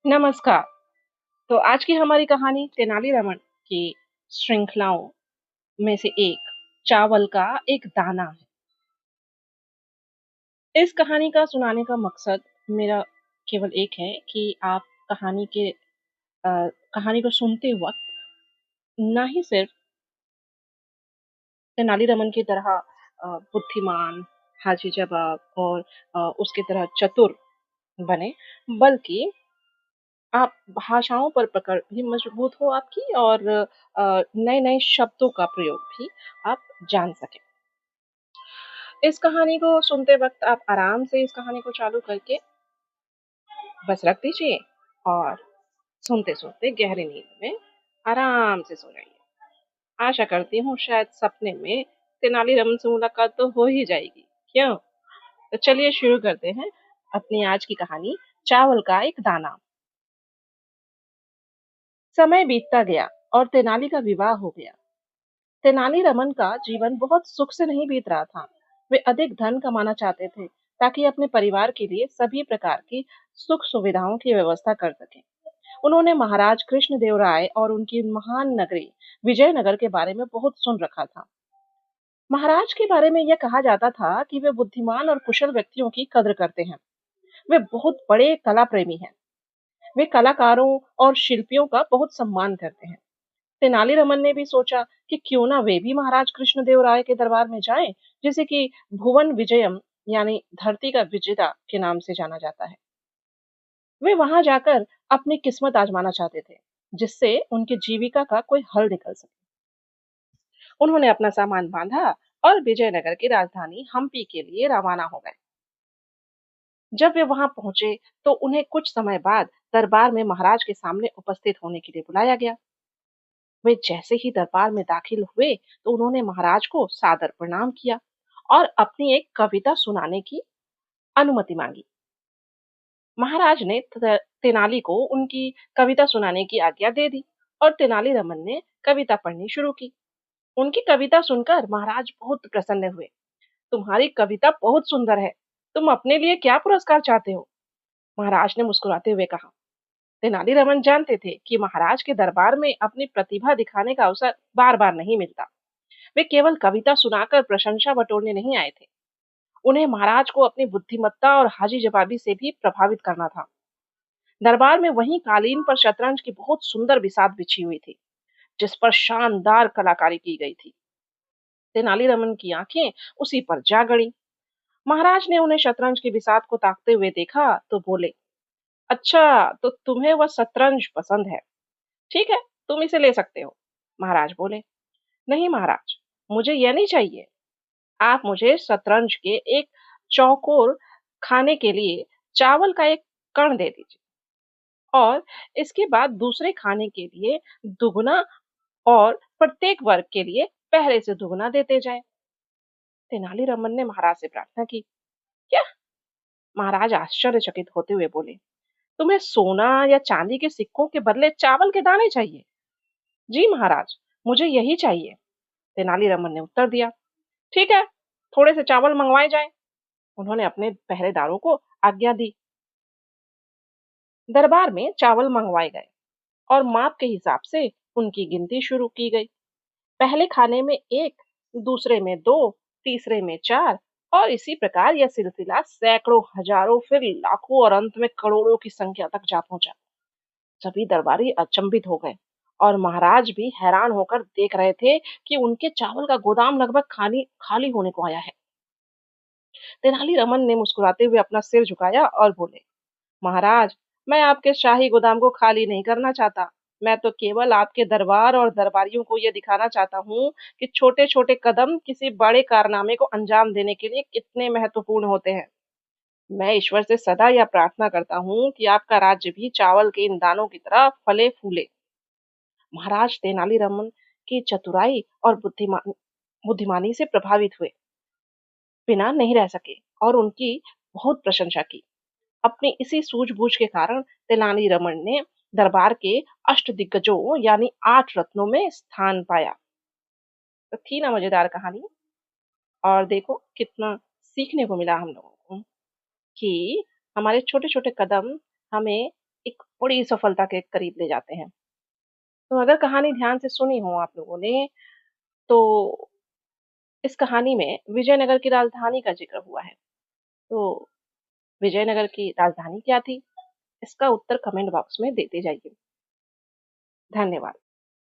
नमस्कार। तो आज की हमारी कहानी तेनालीरामन की श्रृंखलाओं में से एक चावल का एक दाना है। इस कहानी का सुनाने का मकसद मेरा केवल एक है कि आप कहानी को सुनते वक्त ना ही सिर्फ तेनालीरामन की तरह बुद्धिमान, हाजी जवाब और उसकी तरह चतुर बने, बल्कि आप भाषाओं पर पकड़ भी मजबूत हो आपकी और नए-नए शब्दों का प्रयोग भी आप जान सकें। इस कहानी को सुनते वक़्त आप आराम से इस कहानी को चालू करके बस रख दीजिए और सुनते-सुनते गहरी नींद में आराम से सो जाइए। आशा करती हूँ शायद सपने में तेनालीरामन से मुलाकात तो हो ही जाएगी। क्यों? तो चलिए शुरू करते हैं अपनी आज की कहानी चावल का एक दाना। समय बीतता गया और तेनाली का विवाह हो गया। तेनालीरामन का जीवन बहुत सुख से नहीं बीत रहा था। वे अधिक धन कमाना चाहते थे ताकि अपने परिवार के लिए सभी प्रकार की सुख सुविधाओं की व्यवस्था कर सकें। उन्होंने महाराज कृष्णदेव राय और उनकी महान नगरी विजयनगर के बारे में बहुत सुन रखा था। महाराज के बारे में यह कहा जाता था कि वे बुद्धिमान और कुशल व्यक्तियों की कद्र करते हैं। वे बहुत बड़े कला प्रेमी हैं। वे कलाकारों और शिल्पियों का बहुत सम्मान करते हैं। तेनालीरामन ने भी सोचा कि क्यों ना वे भी महाराज कृष्णदेव राय के दरबार में जाएं, जिसे कि भुवन विजयम यानी धरती का विजेता के नाम से जाना जाता है। वे वहां जाकर अपनी किस्मत आजमाना चाहते थे, जिससे उनकी जीविका का कोई हल निकल सके। उन्होंने अपना सामान बांधा और विजयनगर की राजधानी हम्पी के लिए रवाना हो गए। जब वे वहां पहुंचे, तो उन्हें कुछ समय बाद दरबार में महाराज के सामने उपस्थित होने के लिए बुलाया गया। वे जैसे ही दरबार में दाखिल हुए, तो उन्होंने महाराज को सादर प्रणाम किया और अपनी एक कविता सुनाने की अनुमति मांगी। महाराज ने तेनाली को उनकी कविता सुनाने की आज्ञा दे दी और तेनालीरामन ने कविता पढ़नी शुरू की। उनकी कविता सुनकर महाराज बहुत प्रसन्न हुए। तुम्हारी कविता बहुत सुंदर है। तुम अपने लिए क्या पुरस्कार चाहते हो? महाराज ने मुस्कुराते हुए कहा। तेनालीरामन जानते थे कि महाराज के दरबार में अपनी प्रतिभा दिखाने का अवसर बार बार नहीं मिलता। वे केवल कविता सुनाकर प्रशंसा बटोरने नहीं आए थे। उन्हें महाराज को अपनी बुद्धिमत्ता और हाजी जवाबी से भी प्रभावित करना था। दरबार में वहीं कालीन पर शतरंज की बहुत सुंदर बिसात बिछी हुई थी, जिस पर शानदार कलाकारी की गई थी। तेनालीरामन की आंखें उसी पर जा गड़ी। महाराज ने उन्हें शतरंज की बिसात को ताकते हुए देखा तो बोले, अच्छा, तो तुम्हें वह शतरंज पसंद है। ठीक है, तुम इसे ले सकते हो। महाराज बोले, नहीं महाराज, मुझे यह नहीं चाहिए। आप मुझे शतरंज के एक चौकोर खाने के लिए चावल का एक कण दे दीजिए और इसके बाद दूसरे खाने के लिए दुगना और प्रत्येक वर्ग के लिए पहले से दुगना देते जाए। तेनालीरामन ने महाराज से प्रार्थना की। क्या? महाराज आश्चर्यचकित होते हुए बोले, तुम्हें सोना या चांदी के सिक्कों के बदले चावल के दाने चाहिए? जी महाराज, मुझे यही चाहिए। तेनालीरामन ने उत्तर दिया। ठीक है, थोड़े से चावल मंगवाए जाए। उन्होंने अपने पहरेदारों को आज्ञा दी। दरबार में चावल मंगवाए गए और माप के हिसाब से उनकी गिनती शुरू की गई। पहले खाने में एक, दूसरे में दो, तीसरे में चार और इसी प्रकार यह सिलसिला सैकड़ों, हजारों, फिर लाखों और अंत में करोड़ों की संख्या तक जा पहुंचा। सभी दरबारी अचंभित हो गए और महाराज भी हैरान होकर देख रहे थे कि उनके चावल का गोदाम लगभग खाली खाली होने को आया है। तेनालीरामन ने मुस्कुराते हुए अपना सिर झुकाया और बोले, महाराज, मैं आपके शाही गोदाम को खाली नहीं करना चाहता। मैं तो केवल आपके दरबार और दरबारियों को यह दिखाना चाहता हूँ कि छोटे-छोटे कदम किसी बड़े कारनामे को अंजाम देने के लिए कितने महत्वपूर्ण होते हैं। मैं ईश्वर से सदा यह प्रार्थना करता हूँ कि आपका राज्य भी चावल के इन दानों की तरह फले-फूले। महाराज तेनालीरामन की चतुराई और बुद्धिमानी से प्रभावित हुए बिना नहीं रह सके और उनकी बहुत प्रशंसा की। अपनी इसी सूझबूझ के कारण तेनालीरामन ने दरबार के अष्टदिग्गजों यानी 8 रत्नों में स्थान पाया। तो थी ना मजेदार कहानी। और देखो कितना सीखने को मिला हम लोगों को कि हमारे छोटे छोटे कदम हमें एक बड़ी सफलता के करीब ले जाते हैं। तो अगर कहानी ध्यान से सुनी हो आप लोगों ने, तो इस कहानी में विजयनगर की राजधानी का ज़िक्र हुआ है। तो विजयनगर की राजधानी क्या थी? इसका उत्तर कमेंट बॉक्स में देते जाइए। धन्यवाद।